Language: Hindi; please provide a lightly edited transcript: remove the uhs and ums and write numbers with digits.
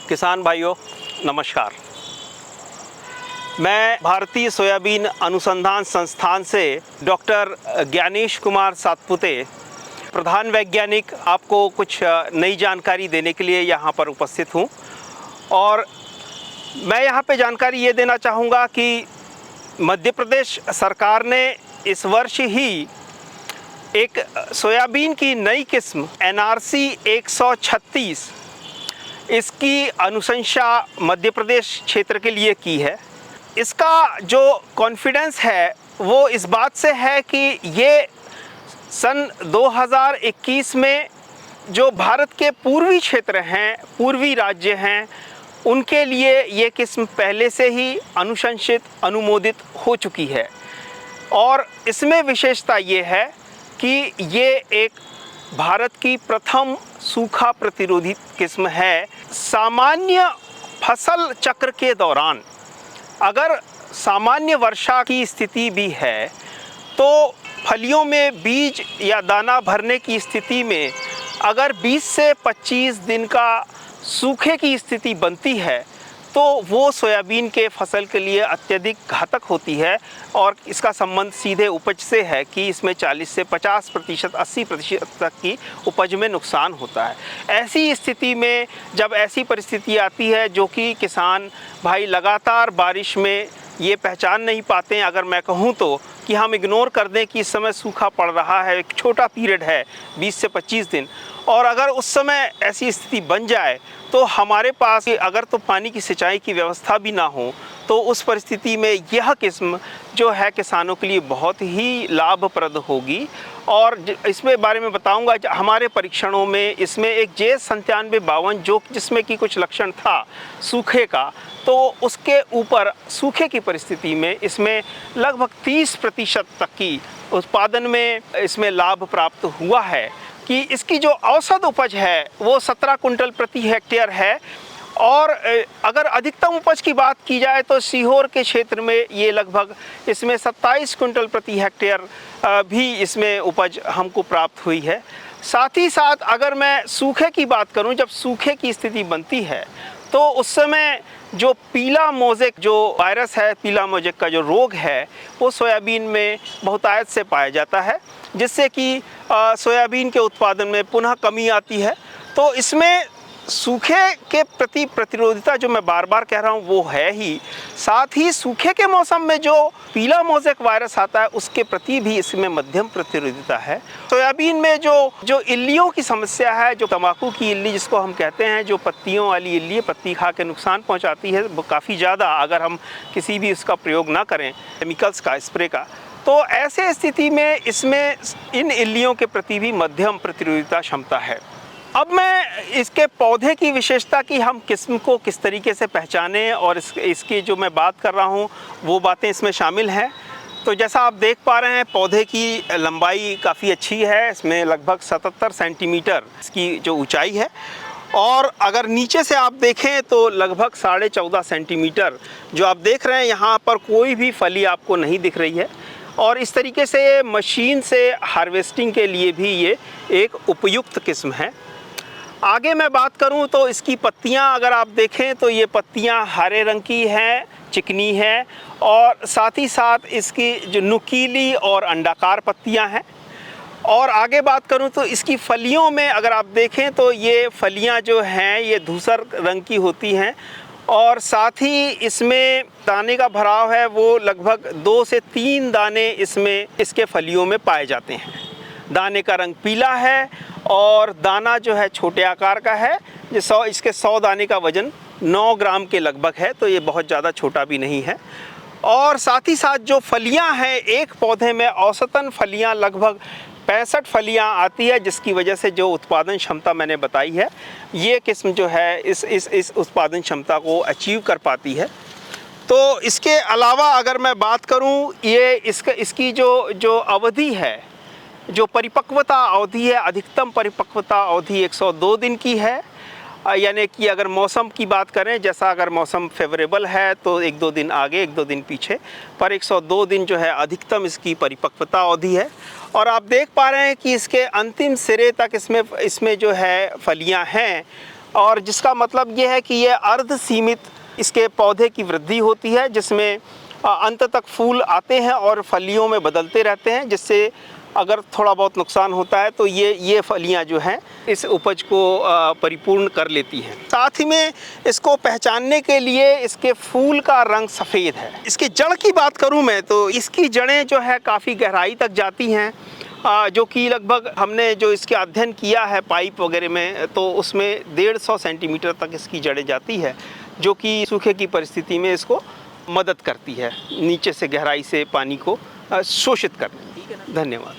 किसान भाइयों नमस्कार। मैं भारतीय सोयाबीन अनुसंधान संस्थान से डॉक्टर ज्ञानेश कुमार सातपुते, प्रधान वैज्ञानिक, आपको कुछ नई जानकारी देने के लिए यहाँ पर उपस्थित हूँ। और मैं यहाँ पे जानकारी ये देना चाहूँगा कि मध्य प्रदेश सरकार ने इस वर्ष ही एक सोयाबीन की नई किस्म NRC 136 इसकी अनुशंसा मध्य प्रदेश क्षेत्र के लिए की है। इसका जो कॉन्फिडेंस है वो इस बात से है कि ये सन 2021 में जो भारत के पूर्वी क्षेत्र हैं, पूर्वी राज्य हैं, उनके लिए ये किस्म पहले से ही अनुशंसित, अनुमोदित हो चुकी है। और इसमें विशेषता ये है कि ये एक भारत की प्रथम सूखा प्रतिरोधी किस्म है। सामान्य फसल चक्र के दौरान अगर सामान्य वर्षा की स्थिति भी है तो फलियों में बीज या दाना भरने की स्थिति में अगर 20 से 25 दिन का सूखे की स्थिति बनती है तो वो सोयाबीन के फसल के लिए अत्यधिक घातक होती है। और इसका संबंध सीधे उपज से है कि इसमें 40 से 50%, 80% तक की उपज में नुकसान होता है। ऐसी स्थिति में जब ऐसी परिस्थिति आती है जो कि किसान भाई लगातार बारिश में ये पहचान नहीं पाते हैं, अगर मैं कहूँ तो कि हम इग्नोर कर दें कि इस समय सूखा पड़ रहा है, एक छोटा पीरियड है 20 से 25 दिन, और अगर उस समय ऐसी स्थिति बन जाए तो हमारे पास अगर तो पानी की सिंचाई की व्यवस्था भी ना हो तो उस परिस्थिति में यह किस्म जो है किसानों के लिए बहुत ही लाभप्रद होगी। और इसमें बारे में बताऊंगा, हमारे परीक्षणों में इसमें एक J9752 जिसमें कि कुछ लक्षण था सूखे का, तो उसके ऊपर सूखे की परिस्थिति में इसमें लगभग 30% तक की उत्पादन में इसमें लाभ प्राप्त हुआ है। कि इसकी जो औसत उपज है वो 17 कुंटल प्रति हेक्टेयर है। और अगर अधिकतम उपज की बात की जाए तो सीहोर के क्षेत्र में ये लगभग इसमें 27 कुंटल प्रति हेक्टेयर भी इसमें उपज हमको प्राप्त हुई है। साथ ही साथ अगर मैं सूखे की बात करूं, जब सूखे की स्थिति बनती है तो उस समय जो पीला मोज़ेक जो वायरस है, पीला मोज़ेक का जो रोग है, वो सोयाबीन में बहुतायत से पाया जाता है, जिससे कि सोयाबीन के उत्पादन में पुनः कमी आती है। तो इसमें सूखे के प्रति प्रतिरोधिता जो मैं बार बार कह रहा हूँ वो है ही, साथ ही सूखे के मौसम में जो पीला मोज़ेक वायरस आता है उसके प्रति भी इसमें मध्यम प्रतिरोधिता है। सोयाबीन में जो इल्लियों की समस्या है, जो तंबाकू की इल्ली जिसको हम कहते हैं, जो पत्तियों वाली इल्ली पत्ती खा के नुकसान पहुँचाती है, वो काफ़ी ज़्यादा अगर हम किसी भी उसका प्रयोग ना करें, केमिकल्स का, स्प्रे का, तो ऐसे स्थिति में इसमें इन इल्लियों के प्रति भी मध्यम प्रतिरोधिता क्षमता है। अब मैं इसके पौधे की विशेषता की हम किस्म को किस तरीके से पहचानें और इसकी जो मैं बात कर रहा हूँ वो बातें इसमें शामिल हैं। तो जैसा आप देख पा रहे हैं पौधे की लंबाई काफ़ी अच्छी है, इसमें लगभग 77 सेंटीमीटर इसकी जो ऊंचाई है। और अगर नीचे से आप देखें तो लगभग 14.5 सेंटीमीटर जो आप देख रहे हैं, यहाँ पर कोई भी फली आपको नहीं दिख रही है। और इस तरीके से मशीन से हार्वेस्टिंग के लिए भी ये एक उपयुक्त किस्म है। आगे मैं बात करूं तो इसकी पत्तियां अगर आप देखें तो ये पत्तियां हरे रंग की हैं, चिकनी हैं, और साथ ही साथ इसकी जो नुकीली और अंडाकार पत्तियां हैं। और आगे बात करूं तो इसकी फलियों में अगर आप देखें तो ये फलियां जो हैं ये धूसर रंग की होती हैं। और साथ ही इसमें दाने का भराव है वो लगभग 2 से 3 दाने इसमें इसके फलियों में पाए जाते हैं। दाने का रंग पीला है और दाना जो है छोटे आकार का है। इसके 100 दाने का वज़न 9 ग्राम के लगभग है, तो ये बहुत ज़्यादा छोटा भी नहीं है। और साथ ही साथ जो फलियां हैं, एक पौधे में औसतन फलियां लगभग 65 फलियां आती है, जिसकी वजह से जो उत्पादन क्षमता मैंने बताई है ये किस्म जो है इस उत्पादन क्षमता को अचीव कर पाती है। तो इसके अलावा अगर मैं बात करूं, ये इसकी जो अवधि है, जो परिपक्वता अवधि है, अधिकतम परिपक्वता अवधि 102 दिन की है। यानी कि अगर मौसम की बात करें, जैसा अगर मौसम फेवरेबल है तो 1-2 दिन आगे 1-2 दिन पीछे, पर 102 दिन जो है अधिकतम इसकी परिपक्वता अवधि है। और आप देख पा रहे हैं कि इसके अंतिम सिरे तक इसमें जो है फलियां हैं और जिसका मतलब ये है कि ये अर्ध सीमित इसके पौधे की वृद्धि होती है, जिसमें अंत तक फूल आते हैं और फलियों में बदलते रहते हैं, जिससे अगर थोड़ा बहुत नुकसान होता है तो ये फलियां जो हैं इस उपज को परिपूर्ण कर लेती हैं। साथ ही में इसको पहचानने के लिए इसके फूल का रंग सफ़ेद है। इसकी जड़ की बात करूं मैं तो इसकी जड़ें जो है काफ़ी गहराई तक जाती हैं, जो कि लगभग हमने जो इसके अध्ययन किया है पाइप वगैरह में, तो उसमें 150 सेंटीमीटर तक इसकी जड़ें जाती है, जो कि सूखे की परिस्थिति में इसको मदद करती है नीचे से गहराई से पानी को शोषित करने। धन्यवाद।